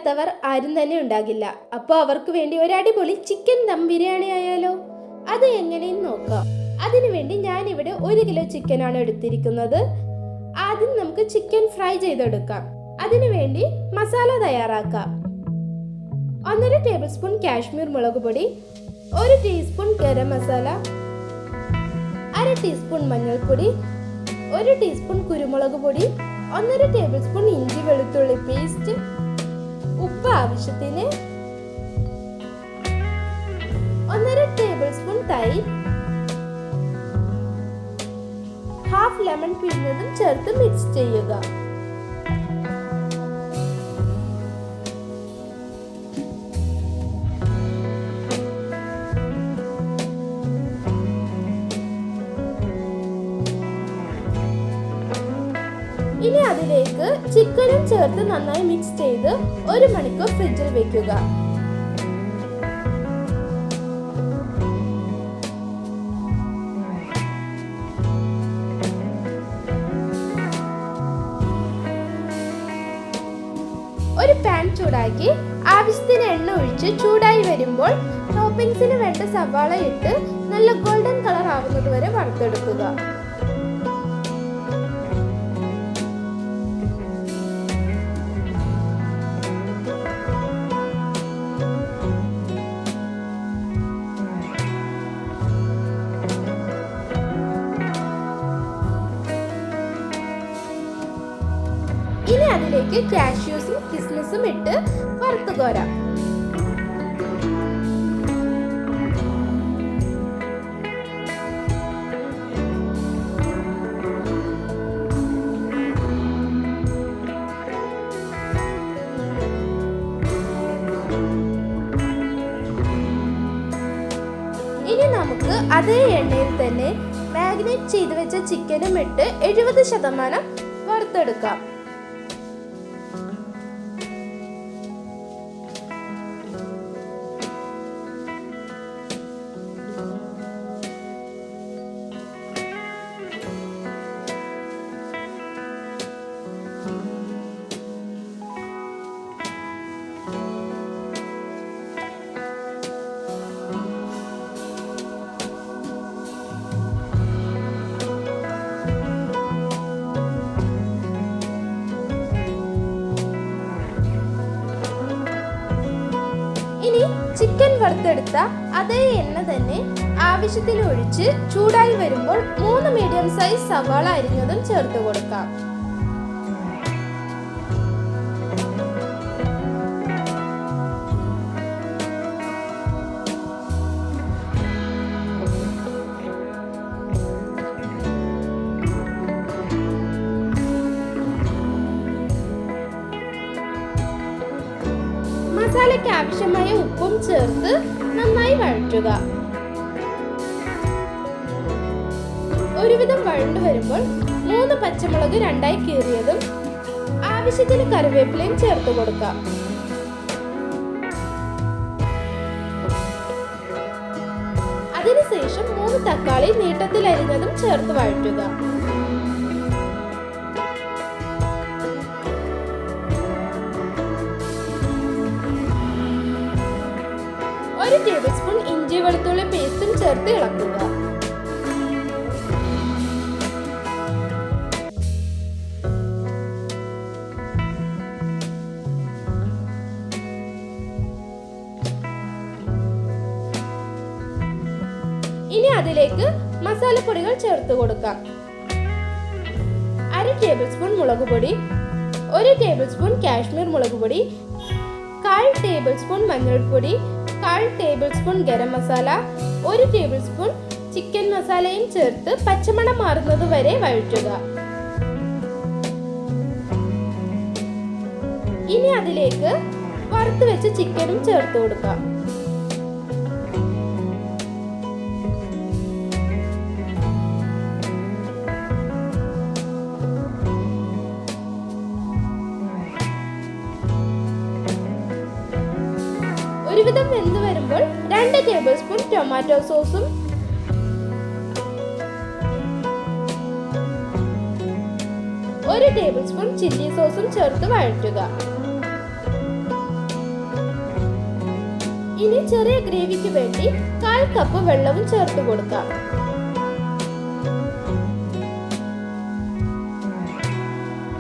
ഇഷ്ടമില്ലാത്തവർ ആരും തന്നെ ഉണ്ടാകില്ല. അപ്പോൾ അവർക്ക് വേണ്ടി ഒരു അടിപൊളി ചിക്കൻ ദം ബിരിയാണി ആയാലോ? അത് എങ്ങനെയെന്ന് നോക്കാം. അതിനുവേണ്ടി ഞാനിവിടെ 1 കിലോ ചിക്കനാണ് എടുത്തിരിക്കുന്നത്. ആദ്യം നമുക്ക് ചിക്കൻ ഫ്രൈ ചെയ്തെടുക്കാം. അതിനുവേണ്ടി മസാല തയ്യാറാക്കാം. 1.5 ടേബിൾ സ്പൂൺ കാശ്മീർ മുളക് പൊടി, 1 ടീസ്പൂൺ ഗരം മസാല, 1/2 ടീസ്പൂൺ മഞ്ഞൾപ്പൊടി, 1 ടീസ്പൂൺ കുരുമുളക് പൊടി, 1.5 ടേബിൾ സ്പൂൺ ഇഞ്ചി വെളുത്തുള്ളി പേസ്റ്റ്, ഉപ്പ് ആവശ്യത്തിന്, 1.5 ടേബിൾ സ്പൂൺ തൈര്, ഹാഫ് ലെമൺ പിഴിഞ്ഞതും ചേർത്ത് മിക്സ് ചെയ്യുക. ഇനി അതിലേക്ക് ചിക്കനും ചേർത്ത് നന്നായി മിക്സ് ചെയ്ത് 1 മണിക്കൂർ ഫ്രിഡ്ജിൽ വെക്കുക. ഒരു പാൻ ചൂടാക്കി ആവശ്യത്തിന് എണ്ണ ഒഴിച്ച് ചൂടായി വരുമ്പോൾ ടോപ്പിംഗ്സിന് വേണ്ട സവാള ഇട്ട് നല്ല ഗോൾഡൻ കളർ ആവുന്നത് വരെ വറുത്തെടുക്കുക. ഇനി അതിലേക്ക് കാഷ്യൂസും കിസ്മിസും ഇട്ട് വറുത്ത് കോരാം. ഇനി നമുക്ക് അതേ എണ്ണയിൽ തന്നെ മാഗ്നേറ്റ് ചെയ്ത് വെച്ച ചിക്കനും ഇട്ട് 70% വറുത്തെടുക്കാം. ഇനി ചിക്കൻ വറുത്തെടുത്ത അതേ എണ്ണ തന്നെ ആവശ്യത്തിന് ഒഴിച്ച് ചൂടായി വരുമ്പോൾ 3 മീഡിയം സൈസ് സവാള അരിഞ്ഞതും ചേർത്ത് കൊടുക്കാം. മസാലയ്ക്ക് ആവശ്യമായ ഉപ്പും ചേർത്ത് നന്നായി വഴറ്റുക. ഒരുവിധം വഴണ്ടു വരുമ്പോൾ 3 പച്ചമുളക് 2ആയി കീറിയതും ആവശ്യത്തിന് കറിവേപ്പിലയും ചേർത്ത് കൊടുക്കാം. അതിനുശേഷം 3 തക്കാളി നീട്ടത്തിൽ അരിഞ്ഞതും ചേർത്ത് വഴറ്റുക. ഒരു ടേബിൾ സ്പൂൺ ഇഞ്ചി വെളുത്തുള്ളി പേസ്റ്റും ചേർത്ത് ഇളക്കുക. ഇനി അതിലേക്ക് മസാലപ്പൊടികൾ ചേർത്ത് കൊടുക്കാം. 1/2 ടേബിൾ സ്പൂൺ മുളക് പൊടി, 1 ടേബിൾ സ്പൂൺ കാശ്മീർ മുളക് പൊടി, 1/4 ടേബിൾ സ്പൂൺ മഞ്ഞൾപ്പൊടി, 1/4 table spoon garam masala, 1 table spoon chicken മസാലയും ചേർത്ത് പച്ചമണം മാറുന്നത് വരെ വഴറ്റുക. ഇനി അതിലേക്ക് വറുത്ത് വെച്ച ചിക്കനും ചേർത്ത് കൊടുക്കാം. ഒരുവിധം വെന്ത് വരുമ്പോൾ 2 ടേബിൾ സ്പൂൺ ടൊമാറ്റോ സോസും 1 ടേബിൾ സ്പൂൺ ചില്ലി സോസും ചേർത്ത് വഴറ്റുക. ഇനി ചെറിയ ഗ്രേവിക്ക് വേണ്ടി 1/4 കപ്പ് വെള്ളവും ചേർത്ത് കൊടുക്കാം.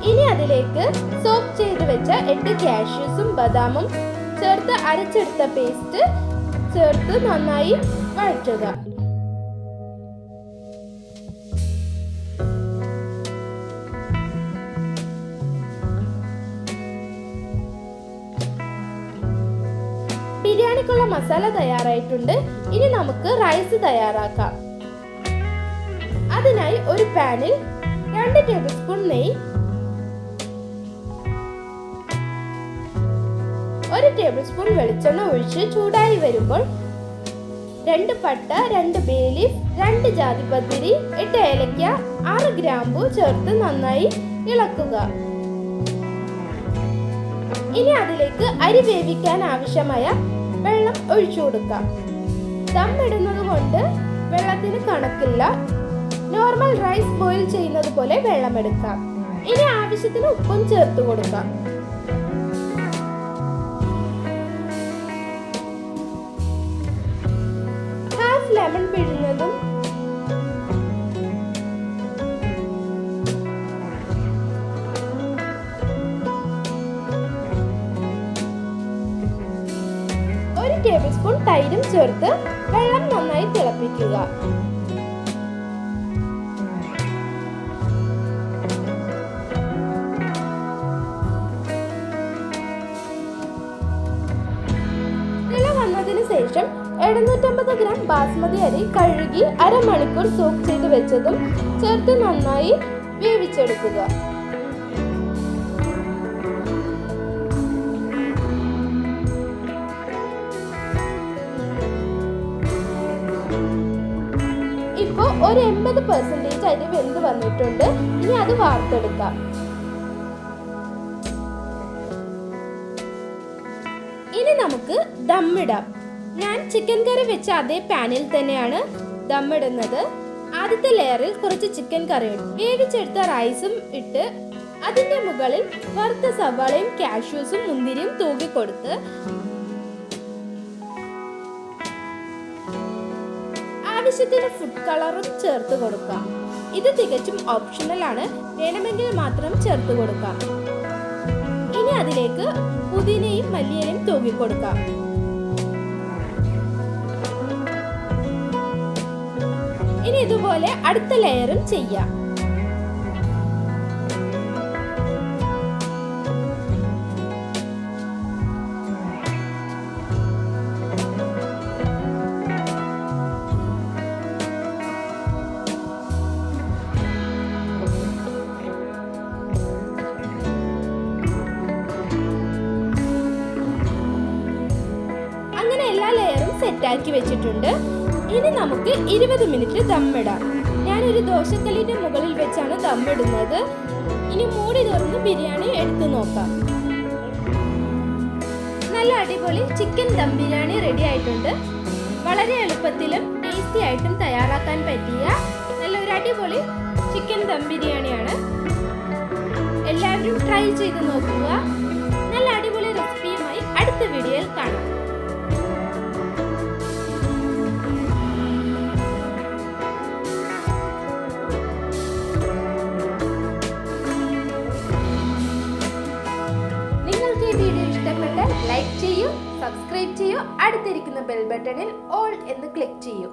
ഇനി അതിലേക്ക് സോക്ക് ചെയ്ത് വെച്ച 8 കാഷ്യൂസും ബദാമും ചേർത്ത് അരച്ചെടുത്ത പേസ്റ്റ് ചേർത്ത് നന്നായി വഴറ്റുക. ബിരിയാണിക്കുള്ള മസാല തയ്യാറായിട്ടുണ്ട്. ഇനി നമുക്ക് റൈസ് തയ്യാറാക്കാം. അതിനായി ഒരു പാനിൽ 2 ടേബിൾ സ്പൂൺ നെയ്യ്, 1 ടേബിൾ സ്പൂൺ വെളിച്ചെണ്ണ ഒഴിച്ച് ചൂടായി വരുമ്പോൾ 2 പട്ട, 2 ബേ ലീഫ്, 2 ജാതിപത്രി, 8 ഏലക്ക, 6 ഗ്രാമ്പു ചേർത്ത് നന്നായി ഇളക്കുക. ഇനി അതിലേക്ക് അരി വേവിക്കാൻ ആവശ്യമായ വെള്ളം ഒഴിച്ചു കൊടുക്കാം. ദം ഇടുന്നത് കൊണ്ട് വെള്ളത്തിന് കണക്കില്ല. നോർമൽ റൈസ് ബോയിൽ ചെയ്യുന്നത് പോലെ വെള്ളം എടുക്കാം. ഇനി ആവശ്യത്തിന് ഉപ്പും ചേർത്ത് കൊടുക്കാം. ഹാഫ് ലെമൺ പിഴിഞ്ഞതും ടേബിൾ സ്പൂൺ തൈരും ചേർത്ത് വെള്ളം നന്നായി തിളപ്പിക്കുക. തിള വന്നതിന് ശേഷം 750 ഗ്രാം ബാസ്മതി അരി കഴുകി അരമണിക്കൂർ സോക്ക് ചെയ്ത് വെച്ചതും ചേർത്ത് നന്നായി വേവിച്ചെടുക്കുക. ഇപ്പോ ഒരു 80% അരി വെന്ത് വന്നിട്ടുണ്ട്. ഇനി അത് വാർത്തെടുക്കാം. ഇനി നമുക്ക് ദമ്മിടാം. ഞാൻ ചിക്കൻ കറി വെച്ച അതേ പാനിൽ തന്നെയാണ് ദമ്മിടുന്നത്. ആദ്യത്തെ ലെയറിൽ കുറച്ച് ചിക്കൻ കറി വേവിച്ചെടുത്ത റൈസും ഇട്ട് അതിന്റെ മുകളിൽ വറുത്ത സവാളയും കാഷ്യൂസും മുന്തിരിയും തൂകിക്കൊടുത്ത് ആവശ്യത്തിന് ഫുഡ് കളറും ചേർത്ത് കൊടുക്കാം. ഇത് തികച്ചും ഓപ്ഷണൽ ആണ്, വേണമെങ്കിൽ മാത്രം ചേർത്ത് കൊടുക്കാം. ഇനി അതിലേക്ക് പുതിനയും മല്ലിയിലയും തൂകിക്കൊടുക്കാം. ഇനി ഇതുപോലെ അടുത്ത ലെയറും ചെയ്യാം. എല്ലാ ലെയറും സെറ്റാക്കി വെച്ചിട്ടുണ്ട്. ഇനി നമുക്ക് 20 മിനിറ്റ് ദമ്മിടാം. ഞാനൊരു ദോശക്കല്ലിന്റെ മുകളിൽ വെച്ചാണ് ദമ്മിടുന്നത്. ഇനി മൂടി തുറന്ന് ബിരിയാണി എടുത്തു നോക്കാം. നല്ല അടിപൊളി ചിക്കൻ ദം ബിരിയാണി റെഡി ആയിട്ടുണ്ട്. വളരെ എളുപ്പത്തിലും ടേസ്റ്റി ആയിട്ടും തയ്യാറാക്കാൻ പറ്റിയ നല്ലൊരു അടിപൊളി ചിക്കൻ ദം ബിരിയാണിയാണ്. എല്ലാവരും ട്രൈ ചെയ്ത് നോക്കുക. നല്ല അടിപൊളി റെസിപ്പിയുമായി അടുത്ത വീഡിയോയിൽ കാണാം. ലൈക്ക് ചെയ്യൂ, സബ്സ്ക്രൈബ് ചെയ്യൂ, അടുത്തിരിക്കുന്ന ബെൽ ബട്ടണിൽ ഓൾ എന്ന് ക്ലിക്ക് ചെയ്യൂ.